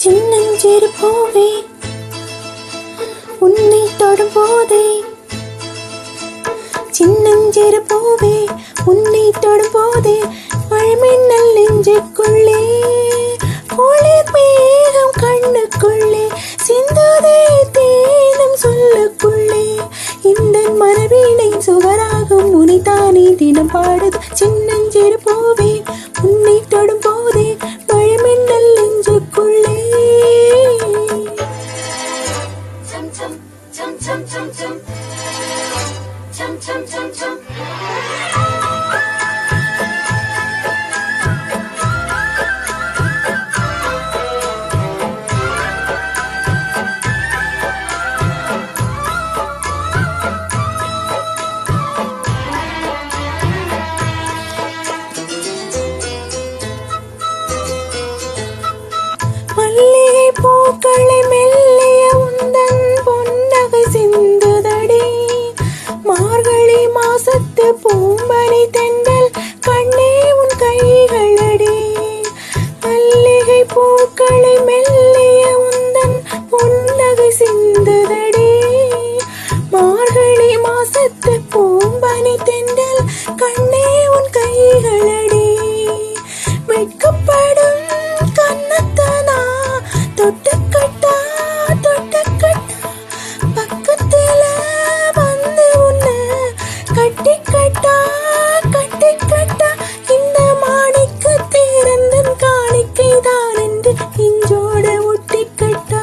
சின்னஞ்சிறு பூவே உன்னை தொடும் போதே, சின்னஞ்சிறு பூவே உன்னை தொடும் போதே, மழைமின்னல் நெஞ்சுக்குள்ளே, குளிர் மேகம் கண்ணுக்குள்ளே, சிந்துதே தேனும் சொல்லுக்குள்ளே, இந்த மனவீணை சுவராகும் உனைத்தானே தினம் பாடுது. சின்னஞ்சிறு பூவே உன்னை தொடும் போதே, மழைமின்னல் நெஞ்சுக்குள்ளே. மல்லிகை பூக்களை மெல்லிய உந்தன் பொன்னகை சிந்துதடி, மார்கழி மாசத்து பூம்பனி தென்றல் கண்ணே உன் கைகளடி. மல்லிகை பூக்களை மெல்லிய உந்தன் பொன்னகை சிந்துதடி, மார்கழி மாசத்து பூம்பனி தென்றல் கண்ணே உன் கைகளடி. வெட்கப்படும் கண்ணத்தனா தொட்டுக்கட்டா தொட்டுக்கட்டா, பக்கத்துல வந்து உன்னை கட்டிக்கட்டா கட்டிக்கட்டா, இந்த மாணிக்க திறந்தன் காணிக்கை தான் என்று இஞ்சோட ஒட்டிக்கட்டா,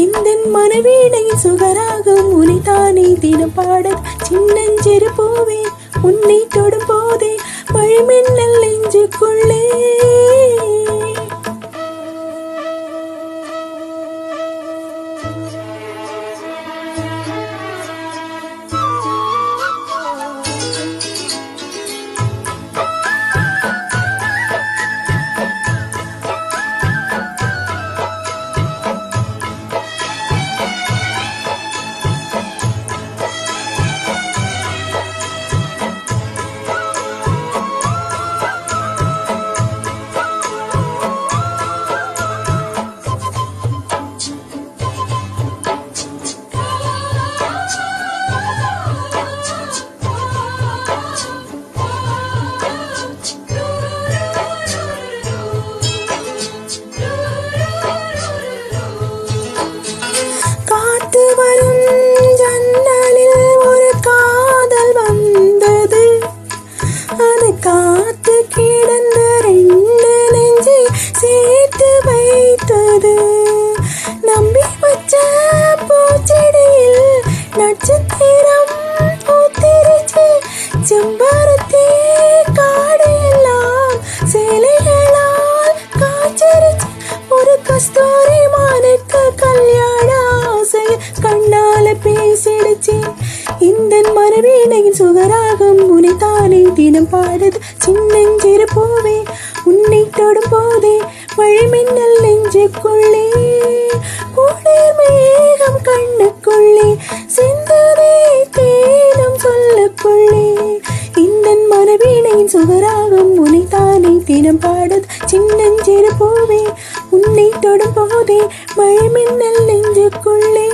இந்த மனவீணை சுகராகும் உனைத்தானே தினம் பாடல். சின்னஞ்சிறு பூவே உன்னை தொடும் போதே, மழைமின்னல் நெஞ்சுக்குள்ளே. ஜன்னலில் ஒரு காதல் வந்தது, அது காத்து கிடந்த ரெண்டு நெஞ்சை சேர்த்து வைத்தது. நம்பி வச்ச பூச்செடியில் நட்சத்திரம் பூத்திருச்சு, செம்பருத்தி காடு எல்லாம் சேலைகளால் காய்ச்சிருச்சு. ஒரு கஸ்தூரி மானுக்கு கல்யாண ஆசை கண்ணால பேசிடுச்சு, இந்த மனவீணையின் சுகராகம் உனைத்தானே தினம் பாடுது. சின்னஞ்சிறு பூவே உன்னை தொடும் போதே, மழைமின்னல் நெஞ்சுக்குள்ளே, குளிர் மேகம் கண்ணுக்குள்ளே, சிந்துதே தேனும் சொல்லுக்குள்ளே, இந்த மனவீணையின் சுகராகம் உனைத்தானே தினம் பாடுது. சின்னஞ்சிறு பூவே உன்னை தொடும் போதே, மழைமின்னல் நெஞ்சுக்குள்ளே.